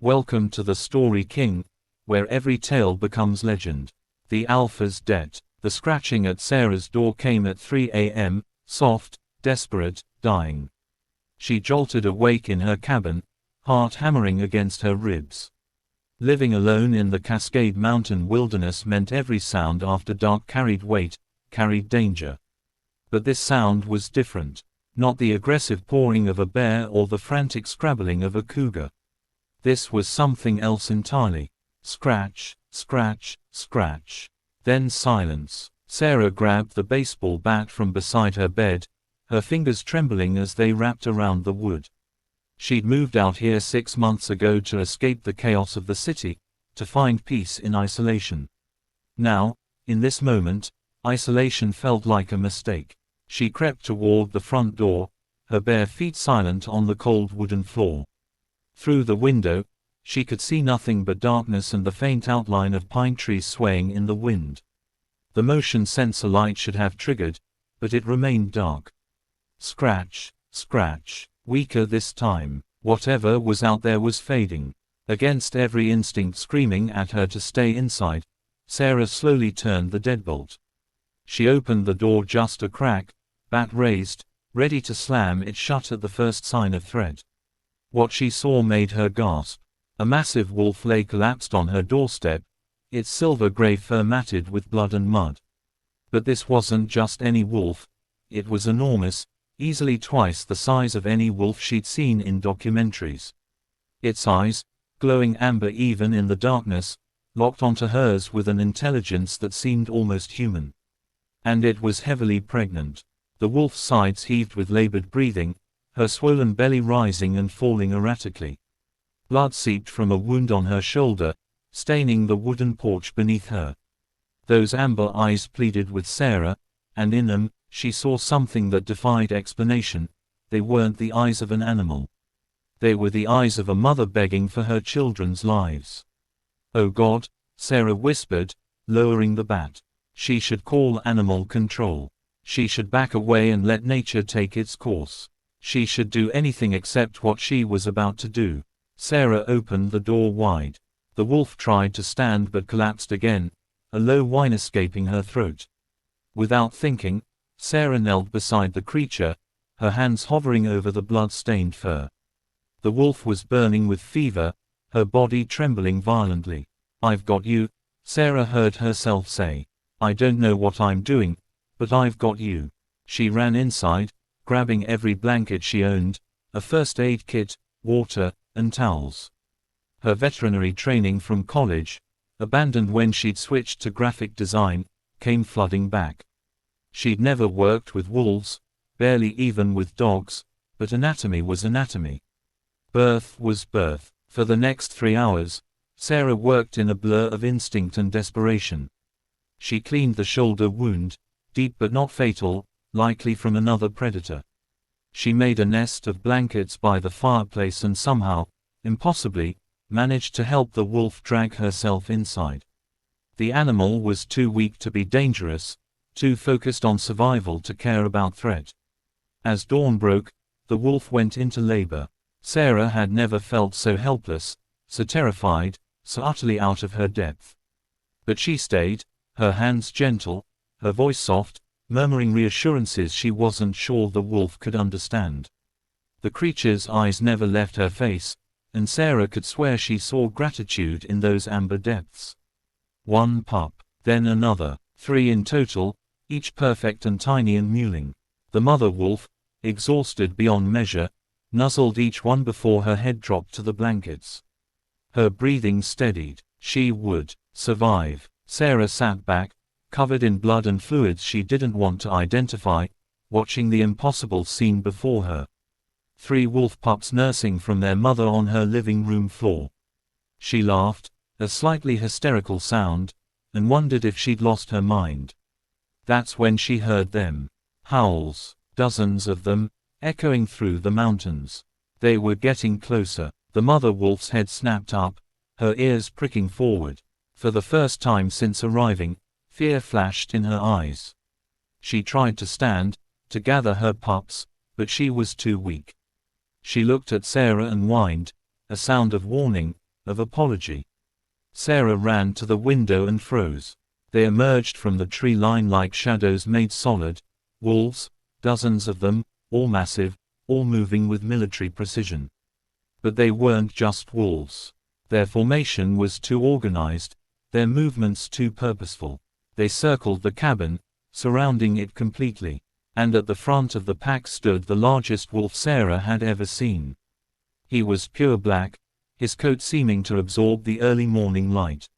Welcome to the Story King, where every tale becomes legend. The Alpha's Debt. The scratching at Sarah's door came at 3 a.m., soft, desperate, dying. She jolted awake in her cabin, heart hammering against her ribs. Living alone in the Cascade Mountain wilderness meant every sound after dark carried weight, carried danger. But this sound was different. Not the aggressive pawing of a bear or the frantic scrabbling of a cougar. This was something else entirely. Scratch, scratch, scratch. Then silence. Sarah grabbed the baseball bat from beside her bed, her fingers trembling as they wrapped around the wood. She'd moved out here 6 months ago to escape the chaos of the city, to find peace in isolation. Now, in this moment, isolation felt like a mistake. She crept toward the front door, her bare feet silent on the cold wooden floor. Through the window, she could see nothing but darkness and the faint outline of pine trees swaying in the wind. The motion sensor light should have triggered, but it remained dark. Scratch, scratch, weaker this time. Whatever was out there was fading. Against every instinct screaming at her to stay inside, Sarah slowly turned the deadbolt. She opened the door just a crack, bat raised, ready to slam it shut at the first sign of threat. What she saw made her gasp. A massive wolf lay collapsed on her doorstep, its silver-gray fur matted with blood and mud. But this wasn't just any wolf, it was enormous, easily twice the size of any wolf she'd seen in documentaries. Its eyes, glowing amber even in the darkness, locked onto hers with an intelligence that seemed almost human. And it was heavily pregnant. The wolf's sides heaved with labored breathing, her swollen belly rising and falling erratically. Blood seeped from a wound on her shoulder, staining the wooden porch beneath her. Those amber eyes pleaded with Sarah, and in them, she saw something that defied explanation. They weren't the eyes of an animal. They were the eyes of a mother begging for her children's lives. "Oh God," Sarah whispered, lowering the bat. She should call animal control. She should back away and let nature take its course. She should do anything except what she was about to do. Sarah opened the door wide. The wolf tried to stand but collapsed again, a low whine escaping her throat. Without thinking, Sarah knelt beside the creature, her hands hovering over the blood-stained fur. The wolf was burning with fever, her body trembling violently. "I've got you," Sarah heard herself say. "I don't know what I'm doing, but I've got you." She ran inside, grabbing every blanket she owned, a first aid kit, water, and towels. Her veterinary training from college, abandoned when she'd switched to graphic design, came flooding back. She'd never worked with wolves, barely even with dogs, but anatomy was anatomy. Birth was birth. For the next 3 hours, Sarah worked in a blur of instinct and desperation. She cleaned the shoulder wound, deep but not fatal, likely from another predator. She made a nest of blankets by the fireplace and somehow, impossibly, managed to help the wolf drag herself inside. The animal was too weak to be dangerous, too focused on survival to care about threat. As dawn broke, the wolf went into labor. Sarah had never felt so helpless, so terrified, so utterly out of her depth. But she stayed, her hands gentle, her voice soft, murmuring reassurances she wasn't sure the wolf could understand. The creature's eyes never left her face, and Sarah could swear she saw gratitude in those amber depths. One pup, then another, 3 in total, each perfect and tiny and mewling. The mother wolf, exhausted beyond measure, nuzzled each one before her head dropped to the blankets. Her breathing steadied. She would survive. Sarah sat back, covered in blood and fluids she didn't want to identify, watching the impossible scene before her. 3 wolf pups nursing from their mother on her living room floor. She laughed, a slightly hysterical sound, and wondered if she'd lost her mind. That's when she heard them. Howls, dozens of them, echoing through the mountains. They were getting closer. The mother wolf's head snapped up, her ears pricking forward. For the first time since arriving, fear flashed in her eyes. She tried to stand, to gather her pups, but she was too weak. She looked at Sarah and whined, a sound of warning, of apology. Sarah ran to the window and froze. They emerged from the tree line like shadows made solid. Wolves, dozens of them, all massive, all moving with military precision. But they weren't just wolves. Their formation was too organized, their movements too purposeful. They circled the cabin, surrounding it completely. And at the front of the pack stood the largest wolf Sarah had ever seen. He was pure black, his coat seeming to absorb the early morning light.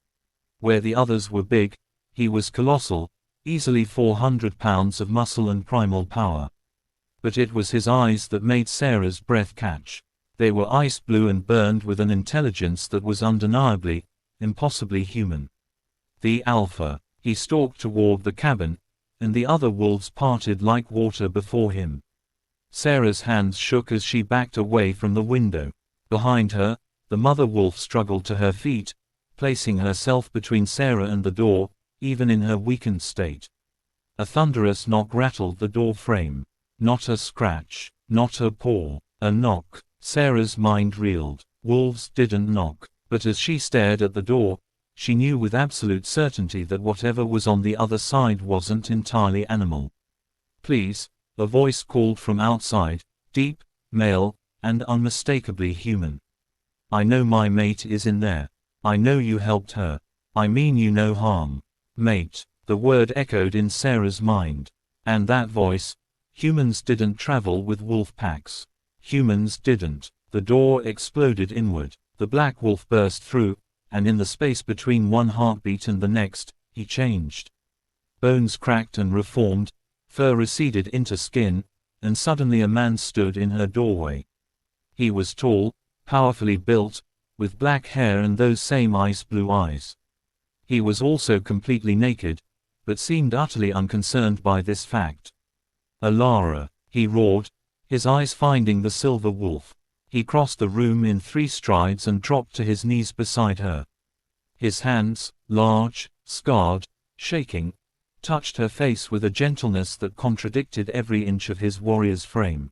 Where the others were big, he was colossal, easily 400 pounds of muscle and primal power. But it was his eyes that made Sarah's breath catch. They were ice blue and burned with an intelligence that was undeniably, impossibly human. The Alpha. He stalked toward the cabin, and the other wolves parted like water before him. Sarah's hands shook as she backed away from the window. Behind her, the mother wolf struggled to her feet, placing herself between Sarah and the door, even in her weakened state. A thunderous knock rattled the door frame. Not a scratch, not a paw, a knock. Sarah's mind reeled. Wolves didn't knock. But as she stared at the door, she knew with absolute certainty that whatever was on the other side wasn't entirely animal. Please, a voice called from outside, deep, male, and unmistakably human. I know my mate is in there. I know you helped her. I mean you no harm. Mate, the word echoed in Sarah's mind. And that voice, humans didn't travel with wolf packs. Humans didn't. The door exploded inward. The black wolf burst through, and in the space between one heartbeat and the next, he changed. Bones cracked and reformed, fur receded into skin, and suddenly a man stood in her doorway. He was tall, powerfully built, with black hair and those same ice-blue eyes. He was also completely naked, but seemed utterly unconcerned by this fact. "Alara," he roared, his eyes finding the silver wolf. He crossed the room in 3 strides and dropped to his knees beside her. His hands, large, scarred, shaking, touched her face with a gentleness that contradicted every inch of his warrior's frame.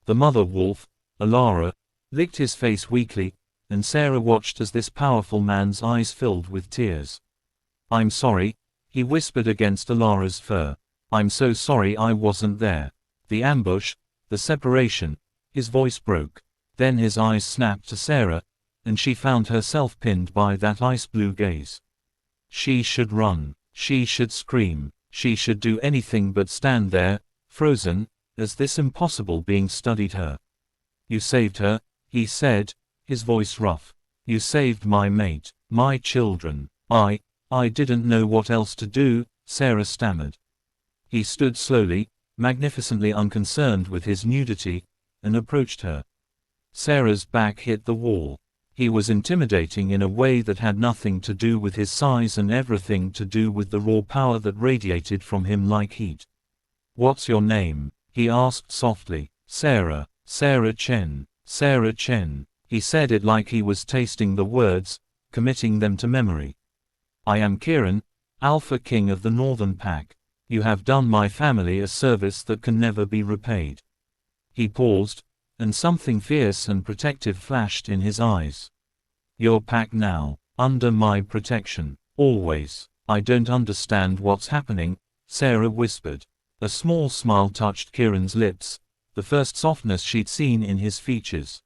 The mother wolf, Alara, licked his face weakly, and Sarah watched as this powerful man's eyes filled with tears. "I'm sorry," he whispered against Alara's fur. "I'm so sorry I wasn't there. The ambush, the separation." His voice broke. Then his eyes snapped to Sarah, and she found herself pinned by that ice-blue gaze. She should run. She should scream. She should do anything but stand there, frozen, as this impossible being studied her. "You saved her," he said, his voice rough. "You saved my mate, my children. I didn't know what else to do," Sarah stammered. He stood slowly, magnificently unconcerned with his nudity, and approached her. Sarah's back hit the wall. He was intimidating in a way that had nothing to do with his size and everything to do with the raw power that radiated from him like heat. "What's your name?" he asked softly. "Sarah. Sarah Chen. Sarah Chen." He said it like he was tasting the words, committing them to memory. "I am Kieran, Alpha King of the Northern Pack. You have done my family a service that can never be repaid." He paused, and something fierce and protective flashed in his eyes. "Your pack now, under my protection, always." "I don't understand what's happening," Sarah whispered. A small smile touched Kieran's lips, the first softness she'd seen in his features.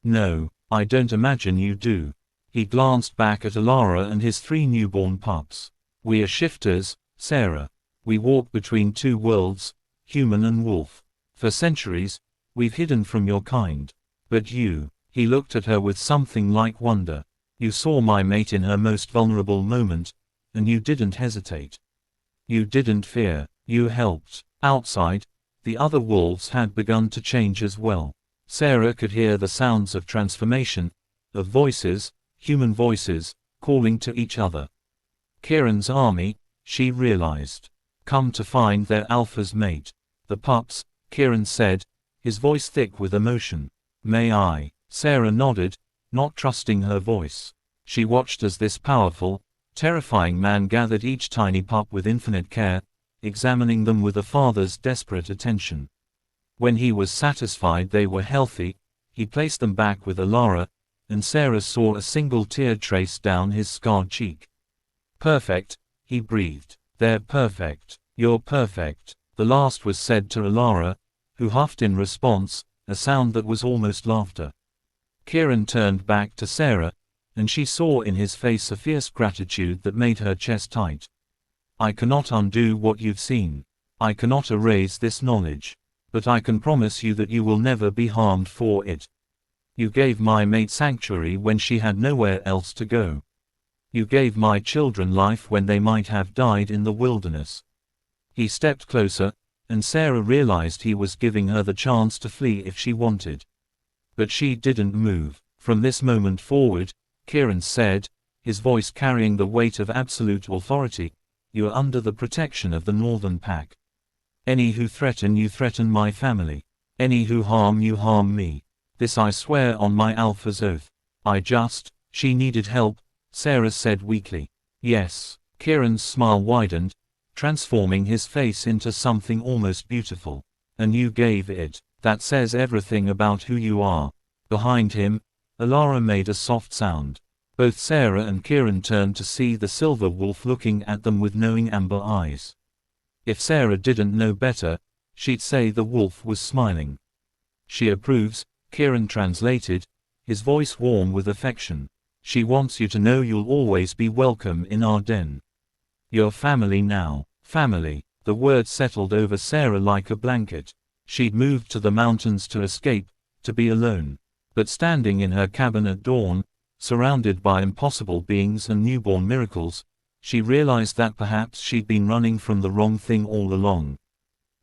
"No, I don't imagine you do." He glanced back at Alara and his 3 newborn pups. "We are shifters, Sarah. We walk between 2 worlds, human and wolf. For centuries, we've hidden from your kind. But you," he looked at her with something like wonder. "You saw my mate in her most vulnerable moment, and you didn't hesitate. You didn't fear, you helped." Outside, the other wolves had begun to change as well. Sarah could hear the sounds of transformation, of voices, human voices, calling to each other. Kieran's army, she realized. Come to find their alpha's mate. "The pups," Kieran said, his voice thick with emotion. "May I?" Sarah nodded, not trusting her voice. She watched as this powerful, terrifying man gathered each tiny pup with infinite care, examining them with a father's desperate attention. When he was satisfied they were healthy, he placed them back with Alara, and Sarah saw a single tear trace down his scarred cheek. "Perfect," he breathed. "They're perfect. You're perfect." The last was said to Alara, who huffed in response, a sound that was almost laughter. Kieran turned back to Sarah, and she saw in his face a fierce gratitude that made her chest tight. "I cannot undo what you've seen. I cannot erase this knowledge. But I can promise you that you will never be harmed for it. You gave my mate sanctuary when she had nowhere else to go. You gave my children life when they might have died in the wilderness." He stepped closer, and Sarah realized he was giving her the chance to flee if she wanted. But she didn't move. "From this moment forward," Kieran said, his voice carrying the weight of absolute authority, "you are under the protection of the Northern Pack. Any who threaten you threaten my family. Any who harm you harm me. This I swear on my Alpha's oath." She needed help," Sarah said weakly. "Yes." Kieran's smile widened, transforming his face into something almost beautiful. "And you gave it. That says everything about who you are." Behind him, Alara made a soft sound. Both Sarah and Kieran turned to see the silver wolf looking at them with knowing amber eyes. If Sarah didn't know better, she'd say the wolf was smiling. "She approves," Kieran translated, his voice warm with affection. "She wants you to know you'll always be welcome in our den. You're family now." Family. The word settled over Sarah like a blanket. She'd moved to the mountains to escape, to be alone. But standing in her cabin at dawn, surrounded by impossible beings and newborn miracles, she realized that perhaps she'd been running from the wrong thing all along.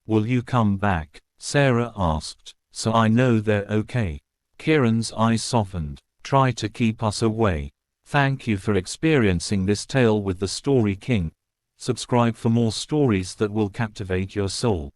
"Will you come back?" Sarah asked. "So I know they're okay." Kieran's eyes softened. "Try to keep us away." Thank you for experiencing this tale with the Story King. Subscribe for more stories that will captivate your soul.